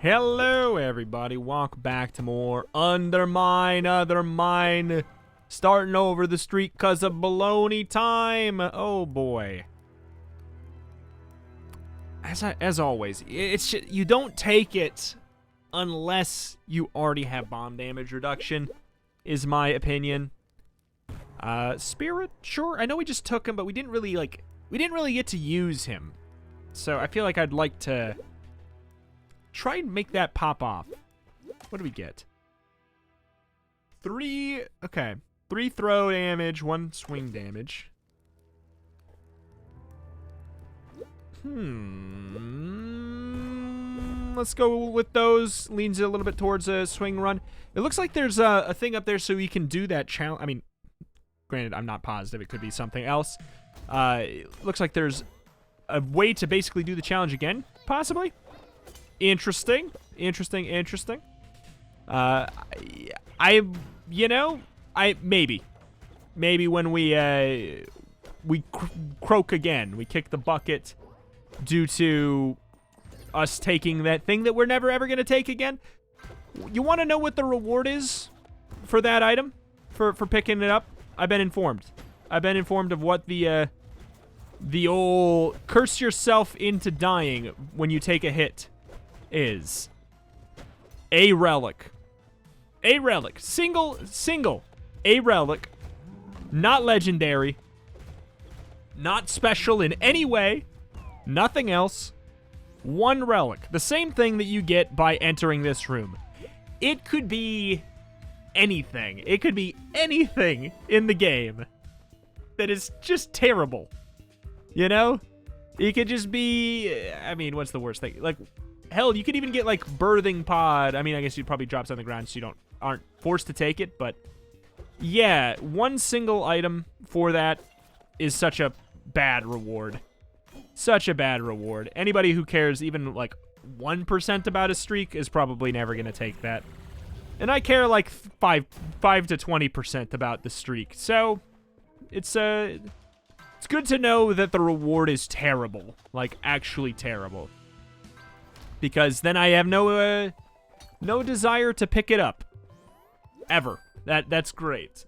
Hello, everybody. Welcome back to more UnderMine, OtherMine. Starting over the street because of baloney time. Oh, boy. As always, it's just, you don't take it unless you already have bomb damage reduction, is my opinion. Spirit, sure. I know we just took him, but we didn't really get to use him. So I feel like I'd like to try and make that pop off. What do we get? 3 throw damage, 1 swing damage. Let's go with those. Leans it a little bit towards a swing run. It looks like there's a thing up there so we can do that challenge. I mean, granted, I'm not positive. It could be something else. It looks like there's a way to basically do the challenge again, possibly. Interesting. Maybe when we croak again, we kick the bucket due to us taking that thing that we're never ever gonna take again. You want to know what the reward is for that item, for picking it up? I've been informed. I've been informed of what the old curse yourself into dying when you take a hit is. A relic. A relic. Single. A relic. Not legendary. Not special in any way. Nothing else. 1 relic. The same thing that you get by entering this room. It could be anything. It could be anything in the game that is just terrible. You know? It could just be, I mean, what's the worst thing? Like, hell, you could even get, like, birthing pod. I mean, I guess you'd probably drop it on the ground so you aren't forced to take it, but yeah, 1 single item for that is such a bad reward. Such a bad reward. Anybody who cares even, like, 1% about a streak is probably never going to take that. And I care, like, 5 to 20% about the streak. So, it's good to know that the reward is terrible. Like, actually terrible. Because then I have no desire to pick it up. Ever. That's great.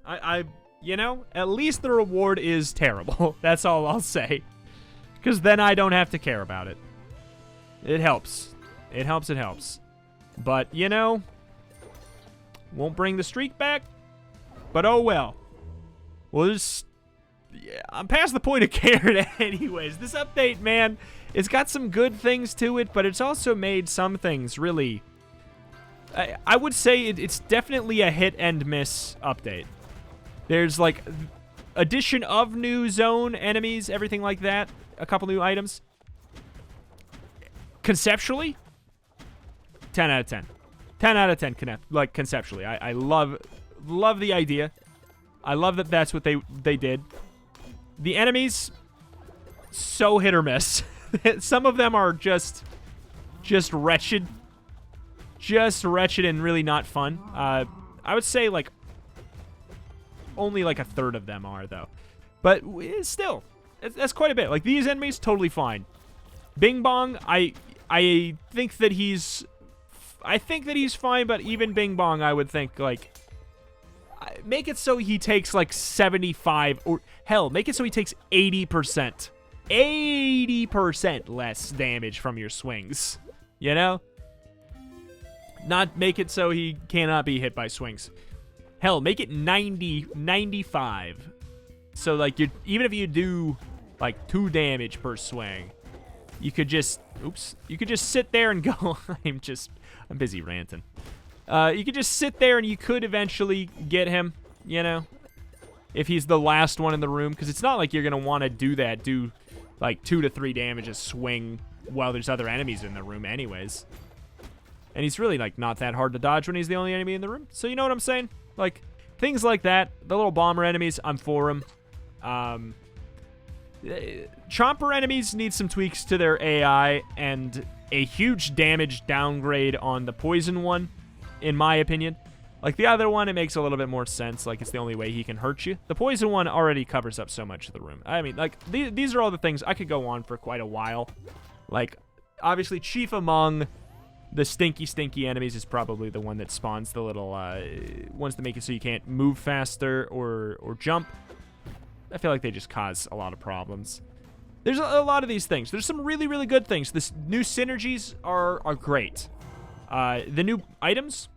You know, at least the reward is terrible. That's all I'll say. Because then I don't have to care about it. It helps. It helps. But, you know, won't bring the streak back. But oh well. Well, yeah, I'm past the point of caring anyways. This update, man, it's got some good things to it, but it's also made some things really... I would say it's definitely a hit and miss update. There's, like, addition of new zone enemies, everything like that. A couple new items. Conceptually, 10 out of 10. 10 out of 10, conceptually. I love the idea. I love that that's what they did. The enemies, so hit or miss. Some of them are just wretched. Just wretched and really not fun. I would say, like, only like a third of them are, though. But still, that's quite a bit. Like, these enemies, totally fine. Bing Bong, I think that he's fine, but even Bing Bong, I would think, like, make it so he takes, like, 75, or, hell, make it so he takes 80%. 80% less damage from your swings. You know? Not make it so he cannot be hit by swings. Hell, make it 90, 95. So, like, even if you do, like, 2 damage per swing, you could just, you could just sit there and go, I'm busy ranting. You could just sit there and you could eventually get him, you know, if he's the last one in the room, because it's not like you're going to want to do like, 2 to 3 damage a swing while there's other enemies in the room anyways. And he's really, like, not that hard to dodge when he's the only enemy in the room. So you know what I'm saying? Like, things like that. The little bomber enemies, I'm for them. Chomper enemies need some tweaks to their AI and a huge damage downgrade on the poison one, in my opinion. Like, the other one, it makes a little bit more sense. Like, it's the only way he can hurt you. The poison one already covers up so much of the room. I mean, like, these are all the things I could go on for quite a while. Like, obviously, chief among The stinky enemies is probably the one that spawns the little ones that make it so you can't move faster or jump. I feel like they just cause a lot of problems. There's a lot of these things. There's some really, really good things. This new synergies are great. The new items,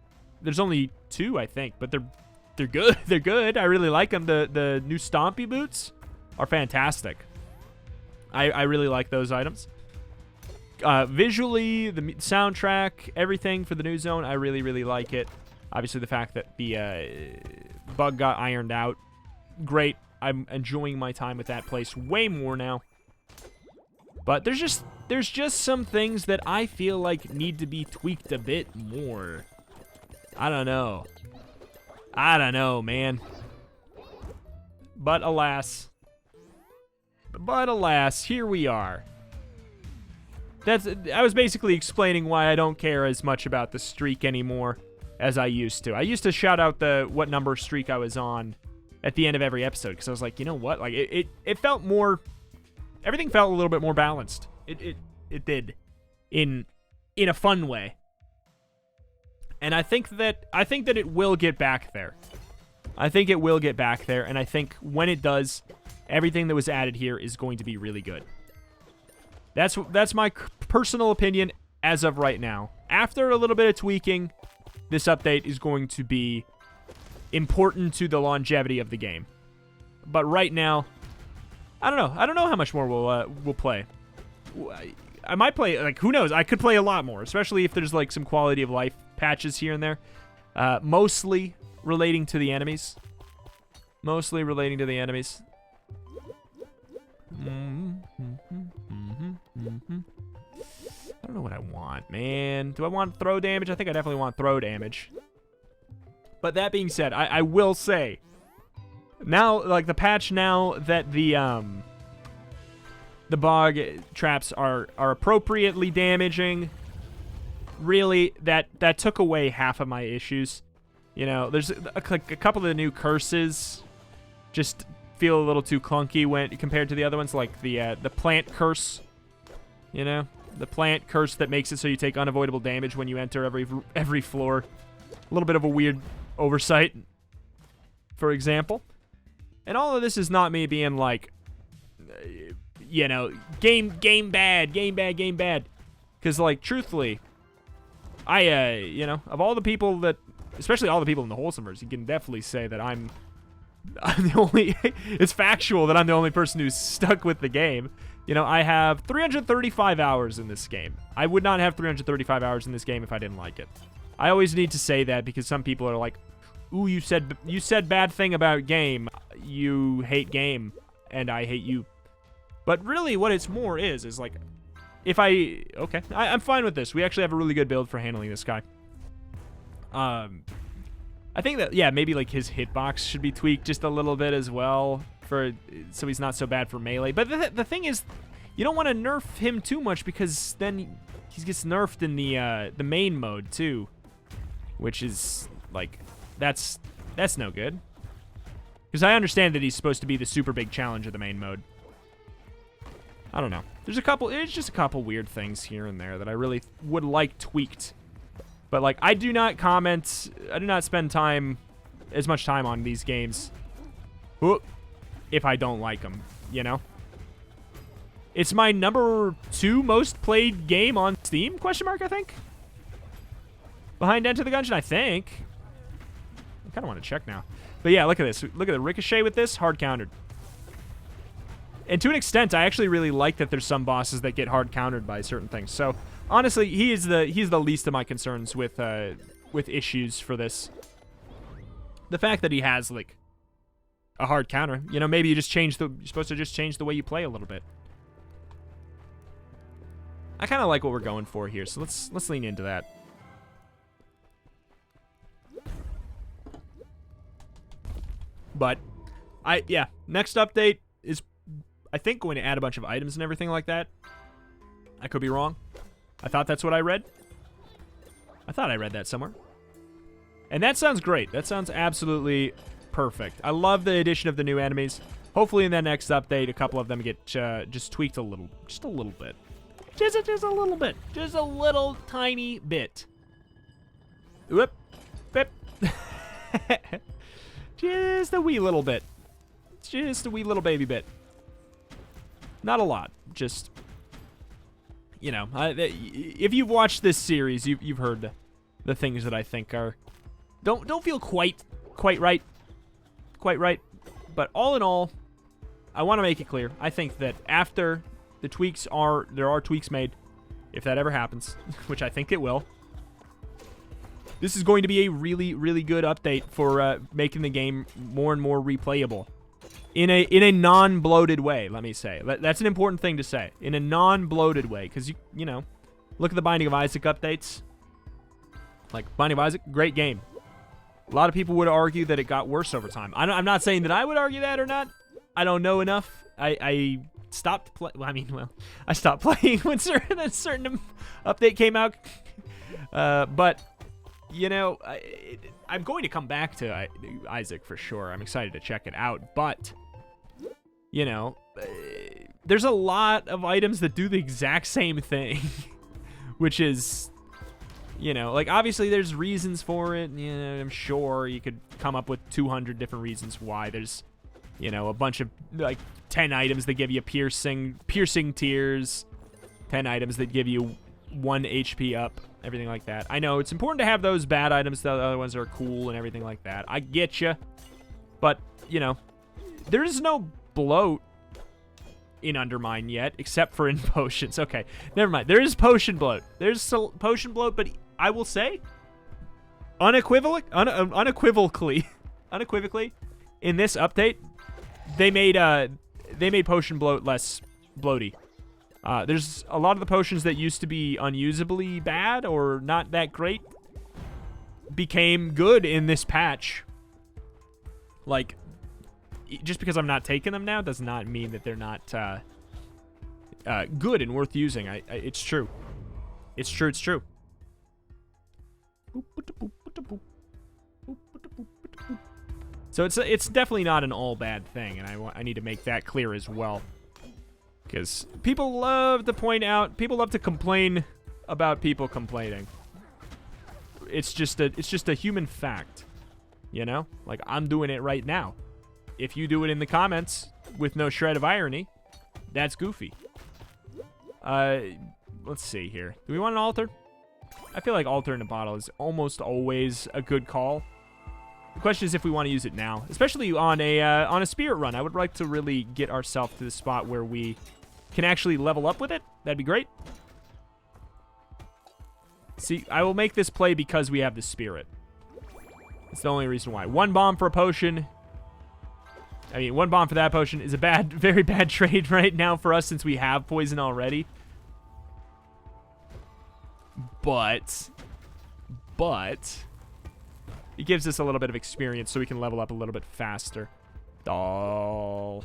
there's only 2, I think, but they're good. They're good. I really like them. The new Stompy boots are fantastic. I really like those items. Visually, the soundtrack, everything for the new zone, I really, really like it. Obviously, the fact that the bug got ironed out, great. I'm enjoying my time with that place way more now. But there's just some things that I feel like need to be tweaked a bit more. I don't know. I don't know, man. But alas, here we are. I was basically explaining why I don't care as much about the streak anymore as I used to. I used to shout out what number streak I was on at the end of every episode, because I was like, you know what? Like it felt more, everything felt a little bit more balanced. It did, in a fun way. And I think that it will get back there. I think it will get back there, and I think when it does, everything that was added here is going to be really good. That's my personal opinion as of right now. After a little bit of tweaking, this update is going to be important to the longevity of the game. But right now, I don't know. I don't know how much more we'll play. I might play, like, who knows? I could play a lot more, especially if there's like some quality of life patches here and there. Mostly relating to the enemies. Mostly relating to the enemies. I don't know what I want, man. Do I want throw damage? I think I definitely want throw damage. But that being said, I will say, now, like, the patch now that the bog traps are appropriately damaging, really, that took away half of my issues. You know, there's a couple of the new curses just feel a little too clunky when compared to the other ones, like the plant curse. You know, the plant curse that makes it so you take unavoidable damage when you enter every floor. A little bit of a weird oversight, for example. And all of this is not me being like, you know, game bad. Because, like, truthfully, you know, of all the people that, especially all the people in the Wholesomers, you can definitely say that I'm the only, it's factual that I'm the only person who's stuck with the game. You know, I have 335 hours in this game. I would not have 335 hours in this game if I didn't like it. I always need to say that because some people are like, ooh, you said bad thing about game. You hate game, and I hate you. But really, what it's more is like, if I'm fine with this. We actually have a really good build for handling this guy. I think that, yeah, maybe like his hitbox should be tweaked just a little bit as well, so he's not so bad for melee. But the thing is, you don't want to nerf him too much because then he gets nerfed in the main mode too, which is like that's no good. Because I understand that he's supposed to be the super big challenge of the main mode. I don't know. There's just a couple weird things here and there that I really would like tweaked. But, like, I do not spend as much time on these games if I don't like them, you know? It's my number 2 most played game on Steam, I think? Behind Enter the Gungeon, I think. I kind of want to check now. But yeah, look at this. Look at the ricochet with this, hard countered. And to an extent, I actually really like that there's some bosses that get hard countered by certain things. So, honestly, he's the least of my concerns with issues for this. The fact that he has, like, a hard counter, you know, maybe you're supposed to just change the way you play a little bit. I kind of like what we're going for here, so let's lean into that. But next update is, I think, going to add a bunch of items and everything like that. I could be wrong. I thought that's what I read. I thought I read that somewhere. And that sounds great. That sounds absolutely perfect. I love the addition of the new enemies. Hopefully in that next update, a couple of them get just tweaked just a little bit. Just a little bit. Just a little tiny bit. Whoop. Whoop. Just a wee little bit. Just a wee little baby bit. Not a lot. Just, you know, if you've watched this series, you've heard the things that I think are don't feel quite right. Quite right. But all in all, I want to make it clear. I think that after the tweaks there are tweaks made, if that ever happens, which I think it will. This is going to be a really, really good update for making the game more and more replayable. In a non-bloated way, let me say. That's an important thing to say. In a non-bloated way, because, you know, look at the Binding of Isaac updates. Like, Binding of Isaac, great game. A lot of people would argue that it got worse over time. I'm not saying that I would argue that or not. I don't know enough. I stopped I stopped playing when a certain update came out. But, you know, I'm going to come back to Isaac for sure. I'm excited to check it out. But, you know, there's a lot of items that do the exact same thing, which is, you know, like, obviously there's reasons for it. You know, I'm sure you could come up with 200 different reasons why. There's, you know, a bunch of, like, 10 items that give you piercing tears, 10 items that give you 1 HP up, everything like that. I know it's important to have those bad items. The other ones are cool and everything like that. I get you. But, you know, there is no bloat in UnderMine yet, except for in potions. Okay, never mind. There is potion bloat. There's potion bloat, but I will say, unequivocally, in this update, they made potion bloat less bloaty. There's a lot of the potions that used to be unusably bad or not that great became good in this patch. Like, just because I'm not taking them now does not mean that they're not good and worth using. It's true. It's true. It's true. So it's definitely not an all bad thing, and I need to make that clear as well. Because people love to point out, people love to complain about people complaining. It's just a human fact, you know? Like, I'm doing it right now. If you do it in the comments with no shred of irony, that's goofy. Let's see here. Do we want an altar? I feel like altar in a bottle is almost always a good call. The question is if we want to use it now, especially on a spirit run. I would like to really get ourselves to the spot where we can actually level up with it. That'd be great. See, I will make this play because we have the spirit. It's the only reason why. 1 bomb for a potion. I mean, 1 bomb for that potion is a very bad trade right now for us since we have poison already. But it gives us a little bit of experience so we can level up a little bit faster. Doll.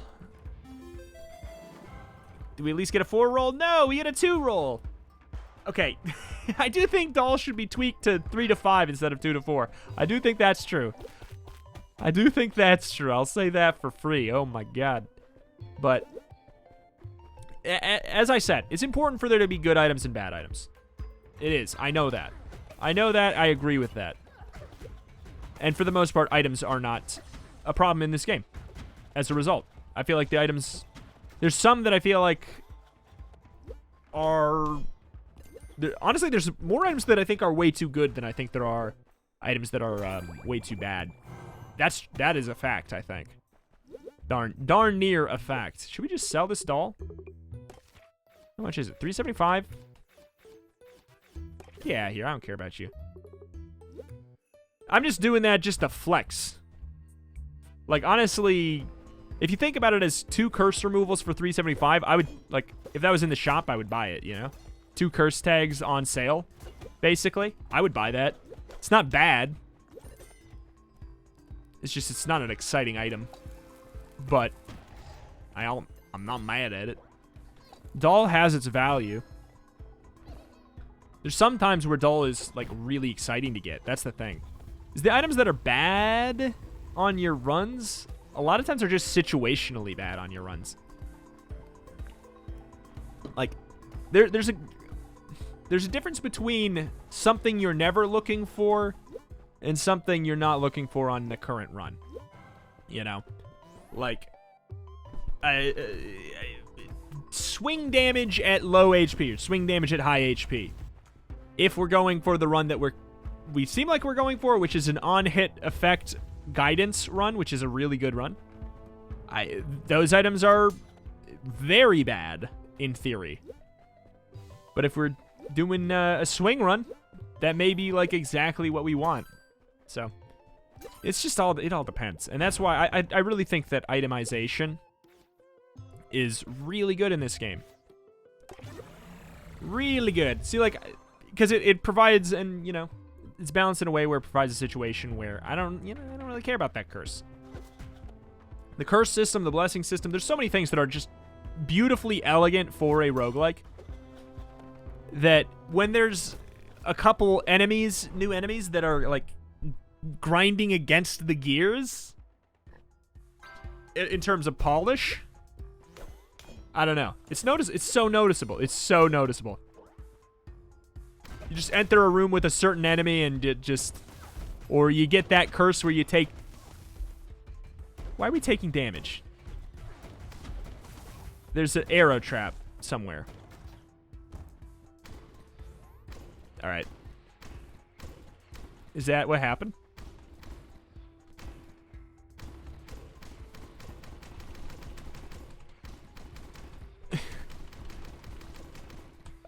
Do we at least get a 4 roll? No, we get a 2 roll. Okay. I do think doll should be tweaked to 3 to 5 instead of 2 to 4. I do think that's true. I do think that's true. I'll say that for free. Oh my god. But as I said, it's important for there to be good items and bad items. It is. I know that. I know that. I agree with that. And for the most part, items are not a problem in this game. As a result, I feel like the items... There's some that I feel like are... Honestly, there's more items that I think are way too good than I think there are items that are way too bad. That is a fact, I think. Darn near a fact. Should we just sell this doll? How much is it? $375? Yeah, here, I don't care about you. I'm just doing that just to flex. Like, honestly, if you think about it as 2 curse removals for $375, I would, like, if that was in the shop, I would buy it, you know? 2 curse tags on sale, basically. I would buy that. It's not bad. It's just, it's not an exciting item. But I'm not mad at it. Doll has its value. There's some times where doll is, like, really exciting to get. That's the thing. Is the items that are bad on your runs, a lot of times are just situationally bad on your runs. Like, there's a difference between something you're never looking for and something you're not looking for on the current run. You know? Like, swing damage at low HP or swing damage at high HP. If we're going for the run that we seem like we're going for, which is an on-hit effect guidance run, which is a really good run. Those items are very bad in theory. But if we're doing a swing run, that may be like exactly what we want. So it's just it all depends. And that's why I really think that itemization is really good in this game. Really good. See, like, because it provides, and you know, it's balanced in a way where it provides a situation where I don't really care about that curse. The curse system, the blessing system, there's so many things that are just beautifully elegant for a roguelike that when there's a couple enemies, new enemies that are like grinding against the gears in terms of polish, I don't know. It's so noticeable. It's so noticeable. You just enter a room with a certain enemy and it just, or you get that curse where you take. Why are we taking damage? There's an arrow trap somewhere. All right. Is that what happened?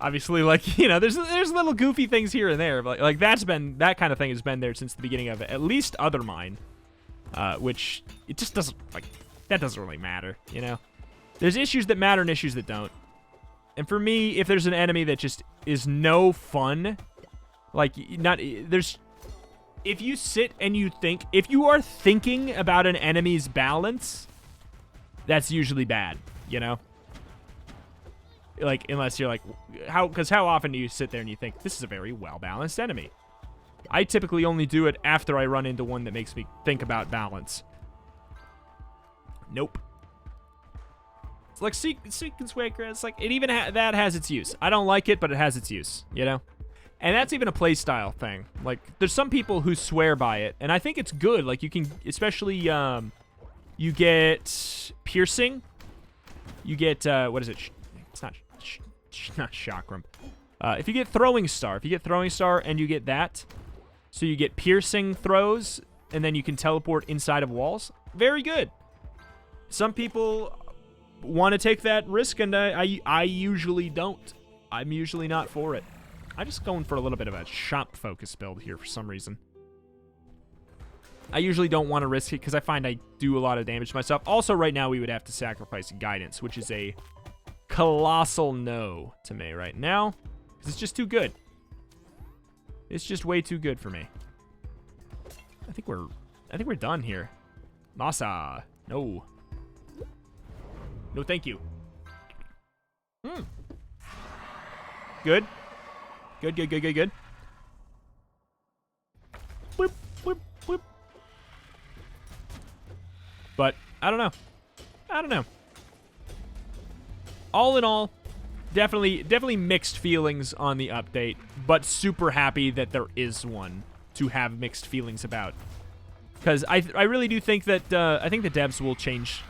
Obviously, like, you know, there's little goofy things here and there, but like that kind of thing has been there since the beginning of it. At least UnderMine, which it just doesn't, like, that doesn't really matter, you know. There's issues that matter and issues that don't. And for me, if there's an enemy that just is no fun, like, if you sit and you think, if you are thinking about an enemy's balance, that's usually bad, you know? Like, unless you're like, because how often do you sit there and you think, this is a very well-balanced enemy? I typically only do it after I run into one that makes me think about balance. Nope. It's like Sequence Waker, it's like, it even that has its use. I don't like it, but it has its use, you know? And that's even a playstyle thing. Like, there's some people who swear by it, and I think it's good. Like, you can, especially, you get piercing. You get, what is it? It's not chakram. If you get throwing star, and you get that, so you get piercing throws, and then you can teleport inside of walls. Very good. Some people want to take that risk, and I usually don't. I'm usually not for it. I'm just going for a little bit of a shop focus build here for some reason. I usually don't want to risk it because I find I do a lot of damage to myself. Also, right now, we would have to sacrifice guidance, which is a colossal no to me right now. Because it's just too good. It's just way too good for me. I think we're done here. Masa. No. No, thank you. Good. Good. Whoop, whoop, whoop. But, I don't know. All in all, definitely mixed feelings on the update, but super happy that there is one to have mixed feelings about. Because I really do think that, I think the devs will change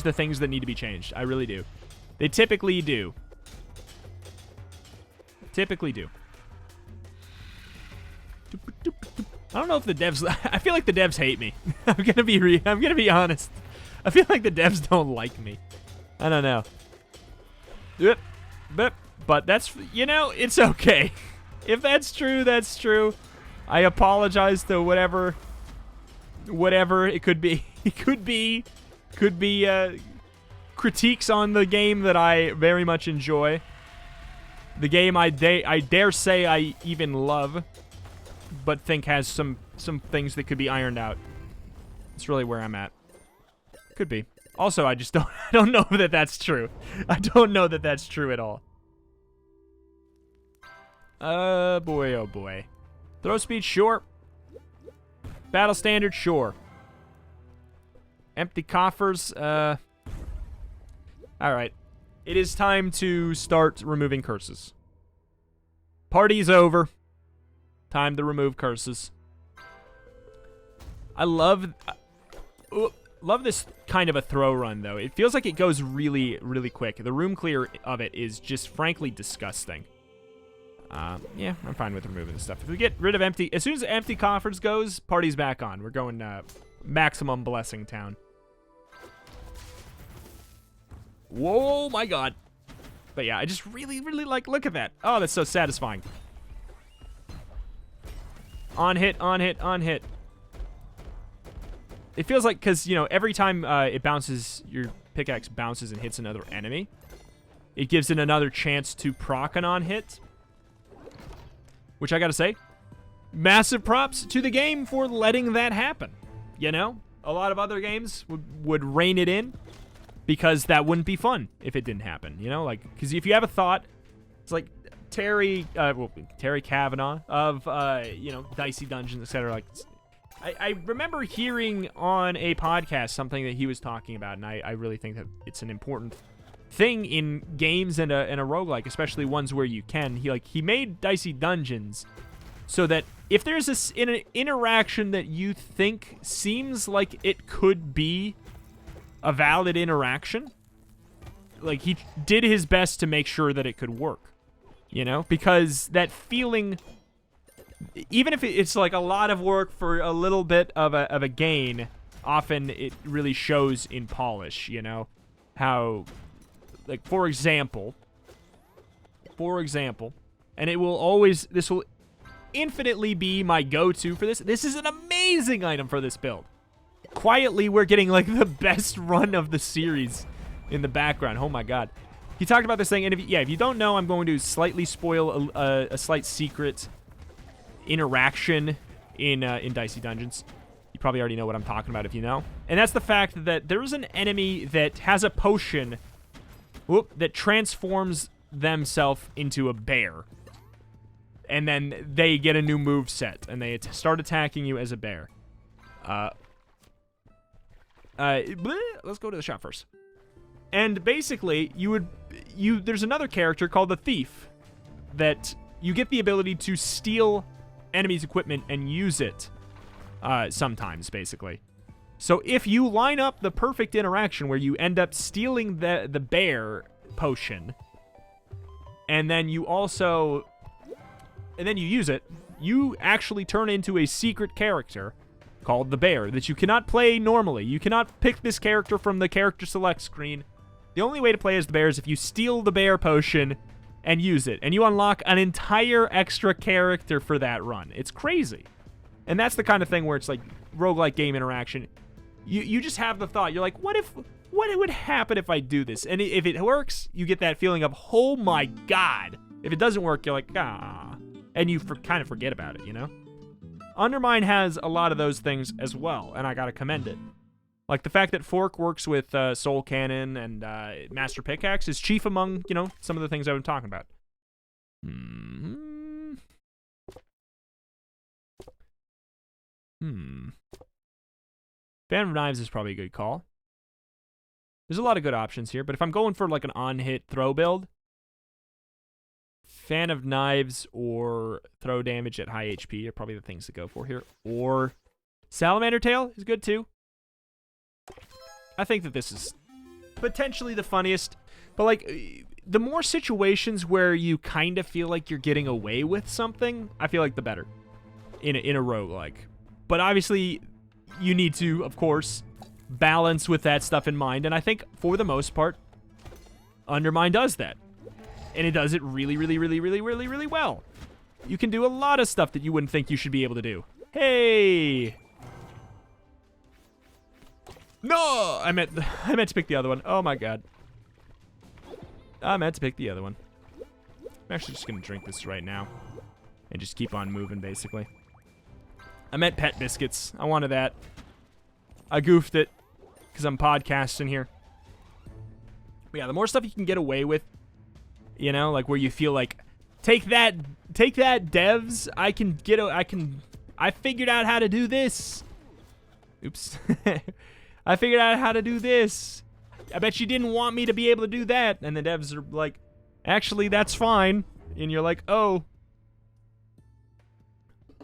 the things that need to be changed. I really do. They typically do. I don't know if the devs. I feel like the devs hate me. I'm gonna be honest. I feel like the devs don't like me. I don't know. But that's, you know, it's okay. If that's true, that's true. I apologize to whatever it could be. It could be critiques on the game that I very much enjoy. The game I dare say I even love, but think has some things that could be ironed out. It's really where I'm at. Could be. Also, I don't know that that's true. I don't know that that's true at all. Boy, oh boy. Throw speed, sure. Battle standard, sure. Empty coffers, alright. It is time to start removing curses. Party's over. Time to remove curses. I love this kind of a throw run, though. It feels like it goes really, really quick. The room clear of it is just frankly disgusting. Yeah, I'm fine with removing this stuff. If we get rid of empty... As soon as empty coffers goes, party's back on. We're going maximum blessing town. Whoa, my God. But yeah, I just really, really like... Look at that. Oh, that's so satisfying. On hit, on hit, on hit. It feels like, because, you know, every time it bounces, your pickaxe bounces and hits another enemy, it gives it another chance to proc an on-hit. Which I gotta say, massive props to the game for letting that happen. You know? A lot of other games would rein it in, because that wouldn't be fun if it didn't happen. You know? Like, because if you have a thought, it's like Terry Kavanagh of, you know, Dicey Dungeons, etc. Like, I remember hearing on a podcast something that he was talking about, and I really think that it's an important thing in games and a roguelike, especially ones where you can. He made Dicey Dungeons so that if there's an interaction that you think seems like it could be a valid interaction, like, he did his best to make sure that it could work, you know? Because that feeling, even if it's like a lot of work for a little bit of a gain, often it really shows in polish, you know? How, like, for example, and it will always, this will infinitely be my go-to for this. This is an amazing item for this build. Quietly, we're getting, like, the best run of the series in the background. Oh, my God. He talked about this thing, and if you don't know, I'm going to slightly spoil a slight secret interaction in Dicey Dungeons. You probably already know what I'm talking about if you know. And that's the fact that there is an enemy that has a potion that transforms themselves into a bear. And then they get a new move set, and they start attacking you as a bear. Let's go to the shop first. And basically, there's another character called the Thief that you get the ability to steal enemies' equipment and use it sometimes, basically. So if you line up the perfect interaction where you end up stealing the bear potion, and then you use it, you actually turn into a secret character called the bear that you cannot play normally. You cannot pick this character from the character select screen. The only way to play as the bear is if you steal the bear potion and use it, and you unlock an entire extra character for that run. It's crazy. And that's the kind of thing where it's like roguelike game interaction. You just have the thought. You're like, what would happen if I do this? And if it works, you get that feeling of, oh my God. If it doesn't work, you're like, ah. And you kind of forget about it, you know? UnderMine has a lot of those things as well, and I gotta commend it. Like the fact that Fork works with Soul Cannon and Master Pickaxe is chief among, you know, some of the things I've been talking about. Fan of Knives is probably a good call. There's a lot of good options here, but if I'm going for like an on-hit throw build, Fan of Knives or throw damage at high HP are probably the things to go for here. Or Salamander Tail is good too. I think that this is potentially the funniest, but like the more situations where you kind of feel like you're getting away with something, I feel like the better in a roguelike. But obviously, you need to, of course, balance with that stuff in mind, and I think for the most part, UnderMine does that. And it does it really, really, really, really, really, really well. You can do a lot of stuff that you wouldn't think you should be able to do. Hey! No! I meant to pick the other one. Oh my God. I meant to pick the other one. I'm actually just going to drink this right now. And just keep on moving, basically. I meant pet biscuits. I wanted that. I goofed it. Because I'm podcasting here. But yeah, the more stuff you can get away with, you know, like where you feel like, take that devs, I figured out how to do this. Oops. I figured out how to do this. I bet you didn't want me to be able to do that. And the devs are like, actually, that's fine. And you're like, oh.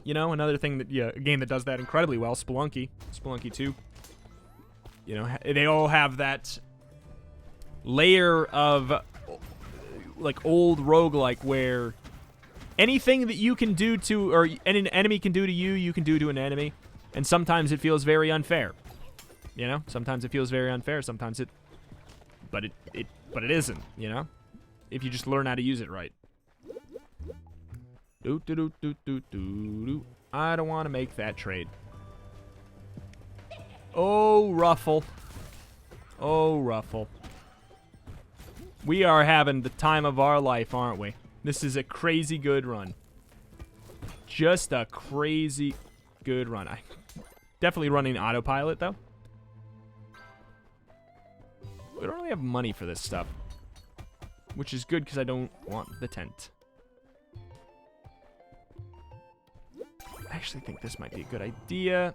You know, another thing that, yeah, a game that does that incredibly well, Spelunky 2. You know, they all have that layer of, like, old roguelike where anything that you can do to, or an enemy can do to you, you can do to an enemy. And sometimes it feels very unfair. You know, sometimes it feels very unfair. Sometimes but it isn't, you know, if you just learn how to use it right. I don't want to make that trade. Oh, Ruffle. Oh, Ruffle. We are having the time of our life, aren't we? This is a crazy good run. Just a crazy good run. I definitely running autopilot, though. We don't really have money for this stuff, which is good because I don't want the tent. I actually think this might be a good idea.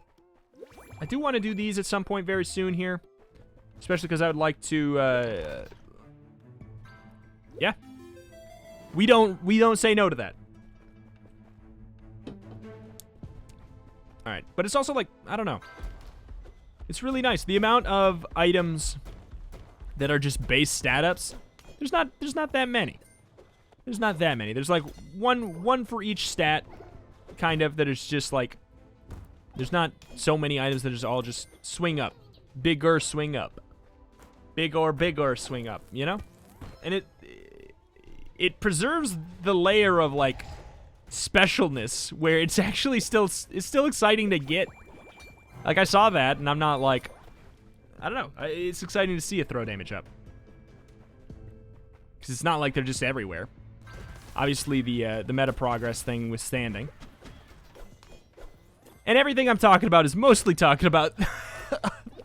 I do want to do these at some point very soon here, especially because I would like to. Yeah, we don't say no to that. All right, but it's also like, I don't know. It's really nice. The amount of items that are just base stat ups. There's not that many. There's not that many. There's like one for each stat. Kind of, that is just like, there's not so many items that is all just swing up, bigger swing up, bigger swing up, you know, and it preserves the layer of like specialness where it's actually still exciting to get. Like I saw that and I'm not like, I don't know, it's exciting to see it throw damage up because it's not like they're just everywhere. Obviously the meta progress thing withstanding. And everything I'm talking about is mostly talking about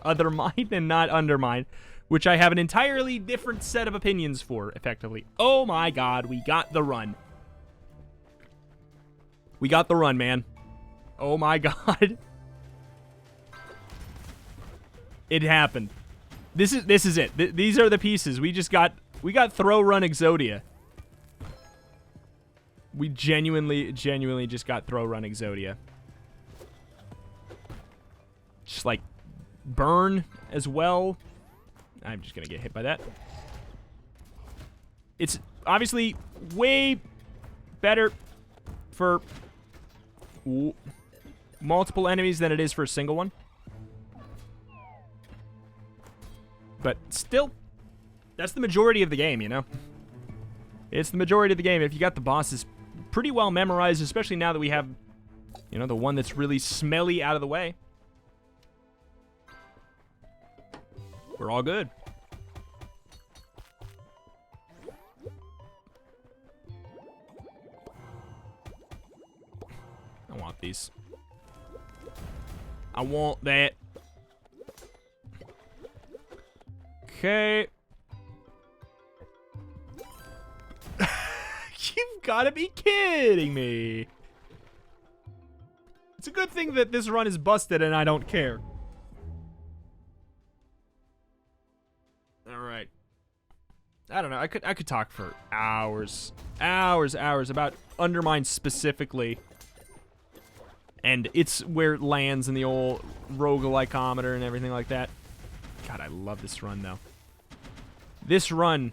UnderMine and not UnderMine, which I have an entirely different set of opinions for, effectively. Oh my god, we got the run. We got the run, man. Oh my god. It happened. This is it. These are the pieces. We got throw run EXODIA. We genuinely just got throw run EXODIA. Just like burn as well. I'm just gonna get hit by that. It's obviously way better for multiple enemies than it is for a single one. But still, that's the majority of the game, you know? It's the majority of the game. If you got the bosses pretty well memorized, especially now that we have, you know, the one that's really smelly out of the way. We're all good. I want these. I want that. Okay. You've got to be kidding me. It's a good thing that this run is busted and I don't care. Alright. I don't know. I could talk for hours about UnderMine specifically. And it's where it lands in the old roguelikeometer and everything like that. God, I love this run, though. This run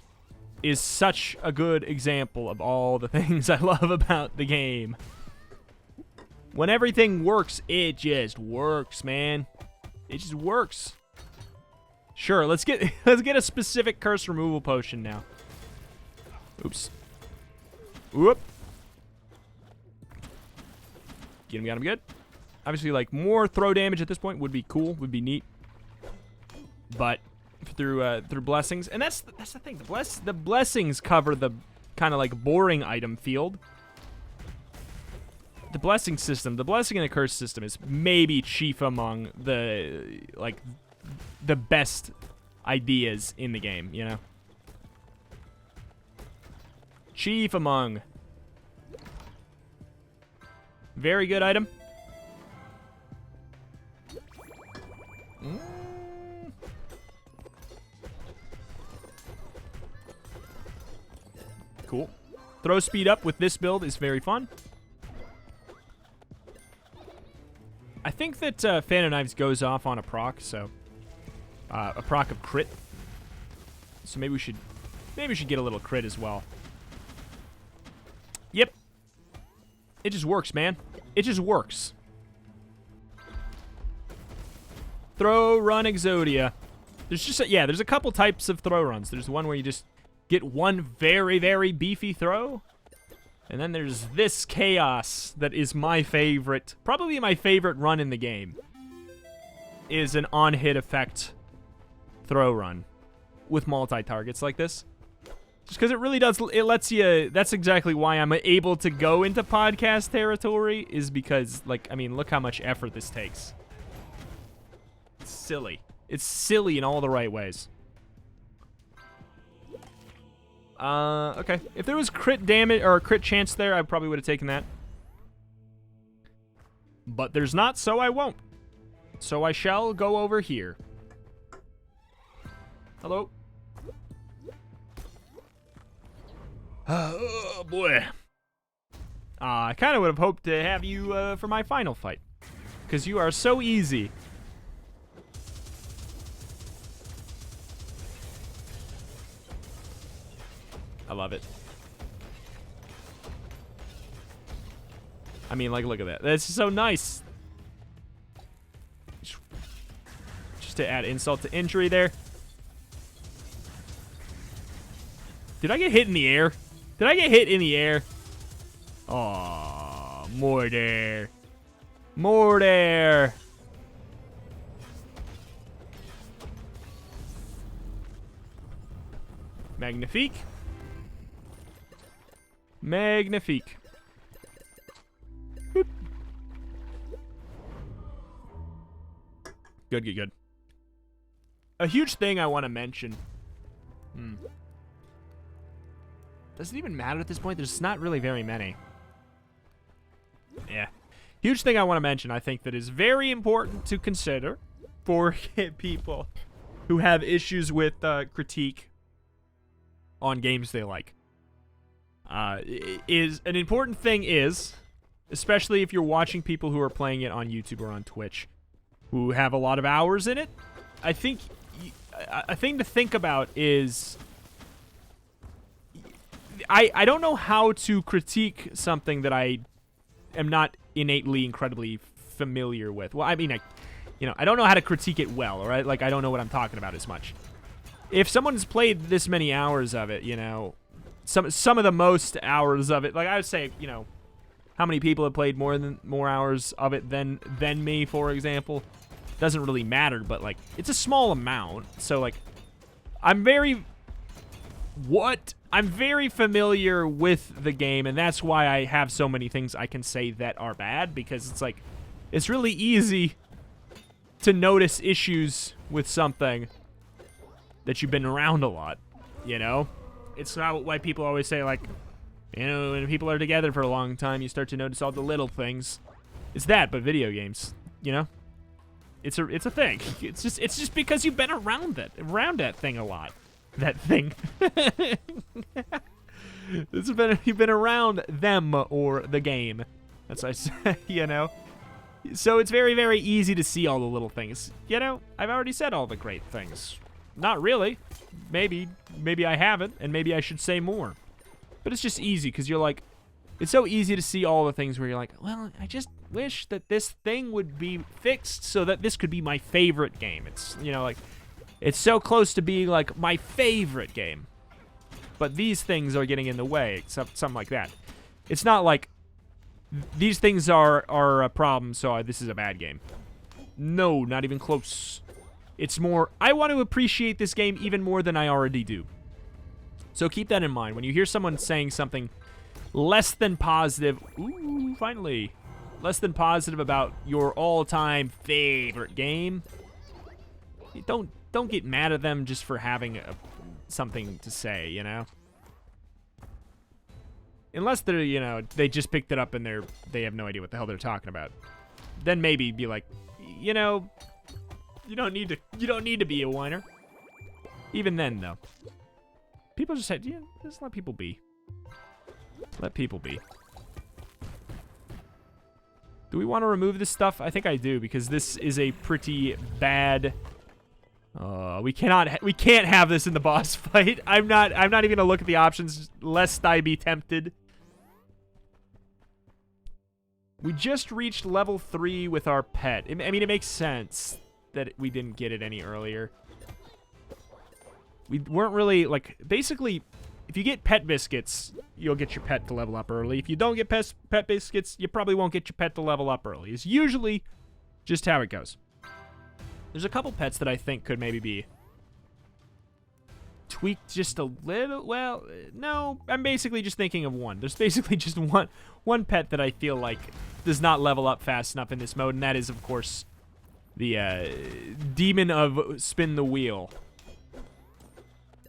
is such a good example of all the things I love about the game. When everything works, it just works, man. It just works. Sure, let's get a specific curse removal potion now. Oops. Whoop. Get him, got him good. Obviously, like, more throw damage at this point would be cool, would be neat. But through blessings, and that's the thing. The blessings cover the kind of like boring item field. The blessing system, the blessing and the curse system is maybe chief among the like the best ideas in the game, you know? Chief among. Very good item. Cool. Throw speed up with this build is very fun. I think that Fan of Knives goes off on a proc, so a proc of crit. So maybe we should get a little crit as well. Yep. It just works, man. It just works. Throw run EXODIA. There's just there's a couple types of throw runs. There's one where you just get one very, very beefy throw. And then there's this chaos that is my favorite, probably my favorite run in the game, is an on-hit effect throw run with multi-targets like this. Just because it really does, it lets you, that's exactly why I'm able to go into podcast territory, is because, like, I mean, look how much effort this takes. It's silly. It's silly in all the right ways. Okay. If there was crit damage or crit chance there, I probably would have taken that. But there's not, so I won't. So I shall go over here. Hello? Oh, boy. I kind of would have hoped to have you for my final fight. Because you are so easy. I love it. I mean, like, look at that. That's so nice. Just to add insult to injury there. Did I get hit in the air? Did I get hit in the air? Oh, more there. More there. Magnifique. Magnifique. Boop. Good, good, good. A huge thing I want to mention. Does it even matter at this point? There's not really very many. Yeah. Huge thing I want to mention, I think, that is very important to consider for people who have issues with critique on games they like. Is an important thing is, especially if you're watching people who are playing it on YouTube or on Twitch, who have a lot of hours in it, I think a thing to think about is, I don't know how to critique something that I am not innately incredibly familiar with. Well, I mean, I don't know how to critique it well, all right? Like, I don't know what I'm talking about as much. If someone's played this many hours of it, some of the most hours of it, like I would say, how many people have played more hours of it than me, for example, doesn't really matter, but like it's a small amount. So like I'm very familiar with the game, and that's why I have so many things I can say that are bad, because it's like it's really easy to notice issues with something that you've been around a lot, It's why people always say, like, when people are together for a long time, you start to notice all the little things. It's that, but video games, It's a thing. It's just because you've been around that thing a lot. That thing. You've been around them or the game. That's what I say, So it's very, very easy to see all the little things. I've already said all the great things. Not really. Maybe I haven't, and maybe I should say more. But it's just easy, because you're like, it's so easy to see all the things where you're like, well, I just wish that this thing would be fixed so that this could be my favorite game. It's, like, it's so close to being, like, my favorite game. But these things are getting in the way, something like that. It's not like, these things are a problem, so this is a bad game. No, not even close. It's more, I want to appreciate this game even more than I already do. So keep that in mind. When you hear someone saying something less than positive, ooh, finally, less than positive about your all-time favorite game, don't get mad at them just for having something to say, Unless they're, they just picked it up and they have no idea what the hell they're talking about. Then maybe be like, you don't need to be a whiner. Even then, though, people just said, just let people be. Let people be. Do we want to remove this stuff? I think I do, because this is a pretty bad... we can't have this in the boss fight. I'm not even gonna look at the options, lest I be tempted. We just reached level 3 with our pet. I mean, it makes sense that we didn't get it any earlier. We weren't really, like, basically, if you get pet biscuits, you'll get your pet to level up early. If you don't get pet biscuits, you probably won't get your pet to level up early. It's usually just how it goes. There's a couple pets that I think could maybe be tweaked just a little. Well, no, I'm basically just thinking of one. There's basically just one pet that I feel like does not level up fast enough in this mode, and that is, of course, the Demon of Spin the Wheel.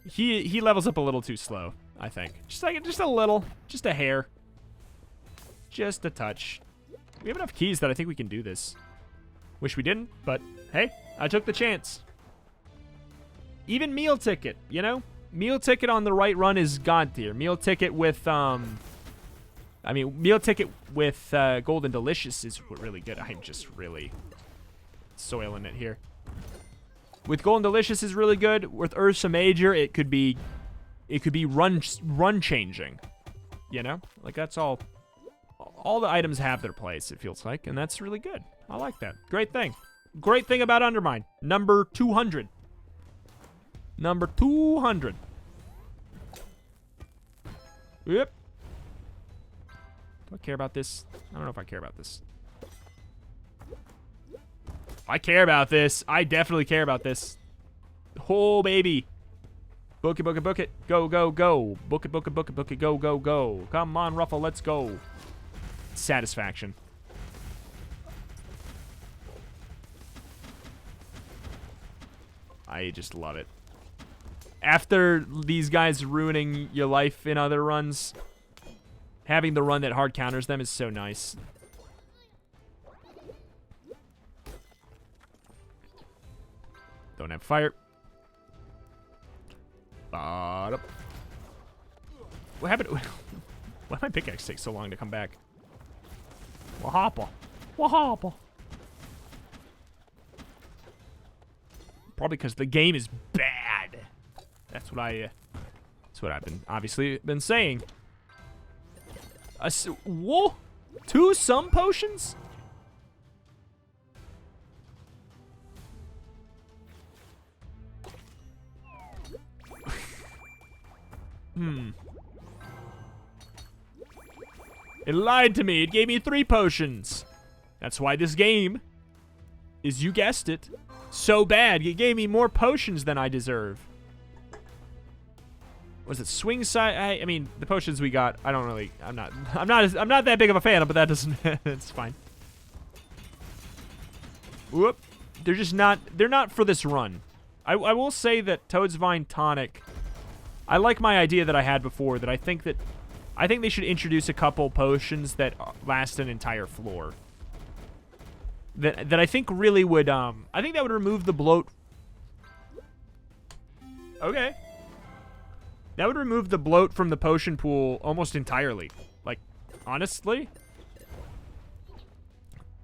He levels up a little too slow, I think. Just a little, just a hair, just a touch. We have enough keys that I think we can do this. Wish we didn't, but hey, I took the chance. Even meal ticket, you know? Meal ticket on the right run is god tier. Meal ticket with, meal ticket with Golden Delicious is really good. I'm just really soiling it here. With Golden Delicious is really good. With Ursa Major, it could be run changing. You know? Like, that's all the items have their place, it feels like, and that's really good. I like that. Great thing. Great thing about Undermine. Number 200. Number 200. Yep. Do I care about this? I don't know if I care about this. I care about this. I definitely care about this. Oh, baby. Book it, book it, book it. Go, go, go. Book it, book it, book it, book it. Go, go, go. Come on, Ruffle. Let's go. Satisfaction. I just love it. After these guys ruining your life in other runs, having the run that hard counters them is so nice. Don't have fire. What happened? Why did my pickaxe take so long to come back? Wahapa. Wahapa. Probably because the game is bad. That's what I've been saying. Whoa! 2 sum potions? It lied to me. It gave me 3 potions. That's why this game is, you guessed it, so bad. It gave me more potions than I deserve. Was it swing side? I mean, the potions we got, I don't really, I'm not that big of a fan of, but that doesn't, it's fine. Whoop. They're not for this run. I will say that Toad's Vine Tonic, I like my idea that I had before, that I think they should introduce a couple potions that last an entire floor. That I think really would, I think that would remove the bloat. Okay. That would remove the bloat from the potion pool almost entirely. Like, honestly.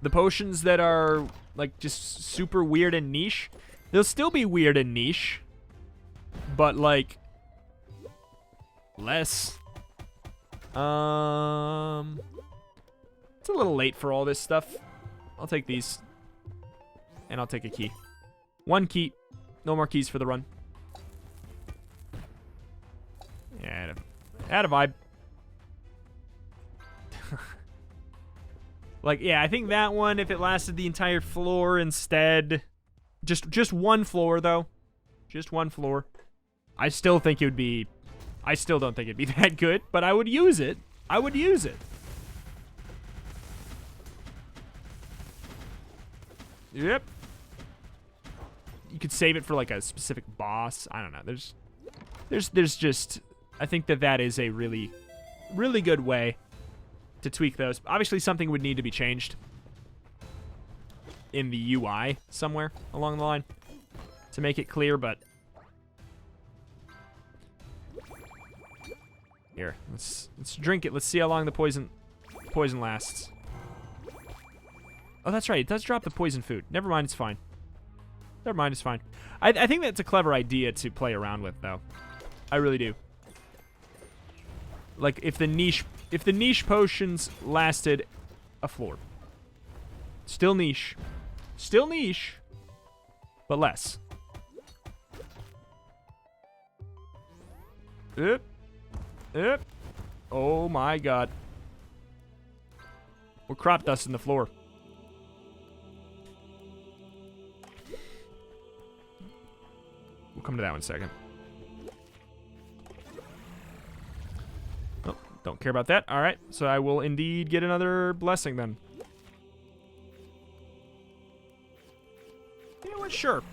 The potions that are, like, just super weird and niche, they'll still be weird and niche. But, like, less. It's a little late for all this stuff. I'll take these. And I'll take a key. 1 key. No more keys for the run. Yeah, add a vibe. Like, yeah, I think that one, if it lasted the entire floor instead. Just 1 floor, though. Just 1 floor. I still think it would be... I still don't think it'd be that good, but I would use it. I would use it. Yep. You could save it for, like, a specific boss. I don't know. There's just... I think that is a really, really good way to tweak those. Obviously, something would need to be changed in the UI somewhere along the line to make it clear, but... Here, Let's drink it. Let's see how long the poison lasts. Oh, that's right. It does drop the poison food. Never mind, it's fine. Never mind, it's fine. I think that's a clever idea to play around with, though. I really do. Like, if the niche potions lasted a floor. Still niche. Still niche, but less. Yep. Yep. Oh my god. We're crop dusting the floor. We'll come to that one in a second. Oh, don't care about that. Alright, so I will indeed get another blessing then. You know what? Sure.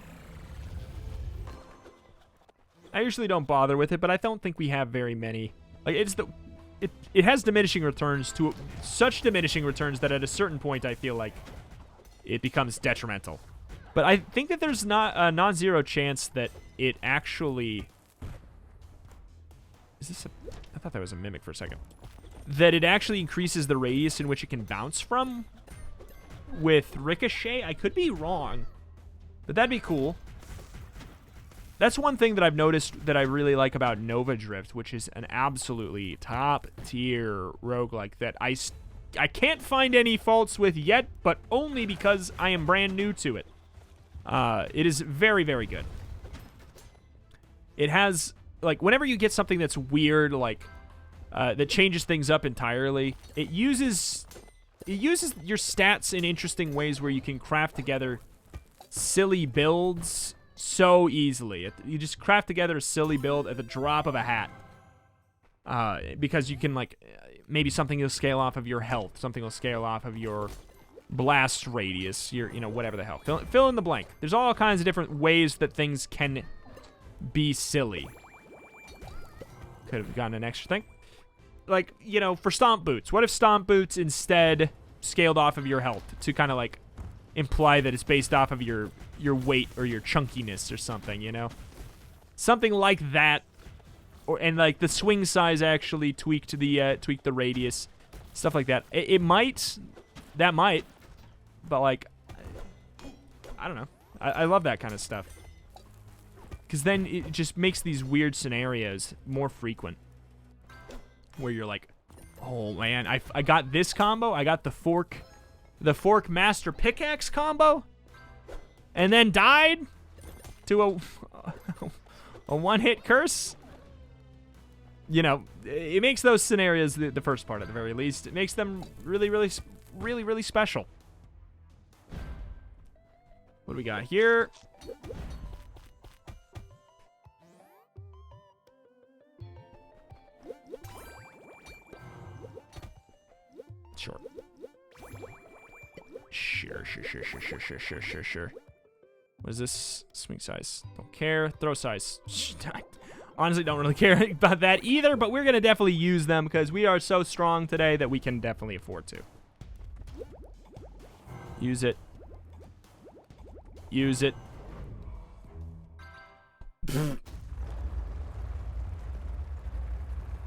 I usually don't bother with it, but I don't think we have very many. Like, it has diminishing returns to such diminishing returns that at a certain point I feel like it becomes detrimental. But I think that there's not a non-zero chance that it actually... Is this a... I thought that was a mimic for a second. That it actually increases the radius in which it can bounce from with Ricochet. I could be wrong, but that'd be cool. That's one thing that I've noticed that I really like about Nova Drift, which is an absolutely top-tier roguelike that I can't find any faults with yet, but only because I am brand new to it. It is very, very good. It has, like, whenever you get something that's weird, like, that changes things up entirely, it uses your stats in interesting ways where you can craft together silly builds so easily. You just craft together a silly build at the drop of a hat. Because you can, like, maybe something will scale off of your health, something will scale off of your blast radius, your, you know, whatever the hell. Fill in the blank. There's all kinds of different ways that things can be silly. Could have gotten an extra thing. Like, you know, for Stomp Boots. What if Stomp Boots instead scaled off of your health to kind of, like, imply that it's based off of your weight or your chunkiness or something, you know? Something like that. And, like, the swing size actually tweaked the radius. Stuff like that. It might... That might. But, like... I don't know. I love that kind of stuff. Because then it just makes these weird scenarios more frequent. Where you're like, oh, man, I got this combo. I got the fork master pickaxe combo. And then died to a one-hit curse. You know, it makes those scenarios, the first part at the very least, it makes them really, really, really, really special. What do we got here? Sure. Sure. What is this? Swing size. Don't care. Throw size. I honestly don't really care about that either, but we're going to definitely use them because we are so strong today that we can definitely afford to. Use it. Use it.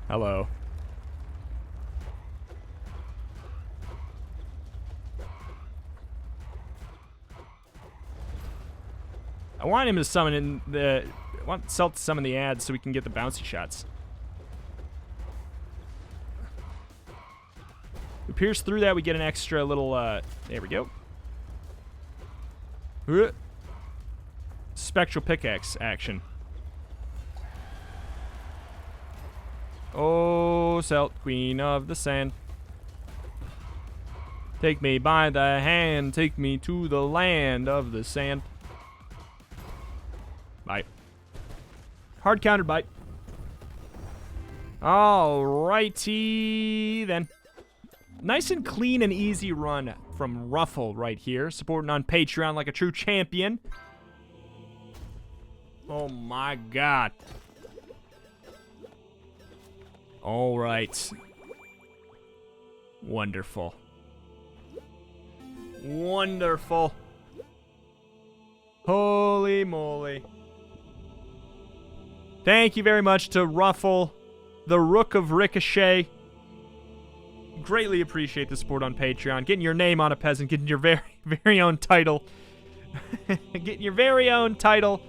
Hello. I want him to summon in the... I want Celt to summon the ads so we can get the bouncy shots. We pierce through that, we get an extra little, there we go. Spectral pickaxe action. Oh, Celt, queen of the sand. Take me by the hand, take me to the land of the sand. Bite. Hard countered bite. Alrighty then. Nice and clean and easy run from Ruffle right here. Supporting on Patreon like a true champion. Oh my god. Alright. Wonderful. Wonderful. Holy moly. Thank you very much to Ruffle the Rook of Ricochet. Greatly appreciate the support on Patreon. Getting your name on a peasant, getting your very own title. Getting your very own title.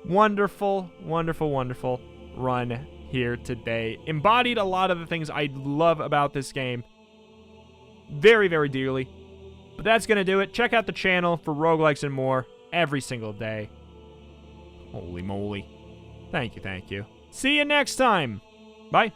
Wonderful, wonderful, wonderful run here today. Embodied a lot of the things I love about this game. Very, very dearly. But that's going to do it. Check out the channel for roguelikes and more every single day. Holy moly. Thank you, thank you. See you next time. Bye.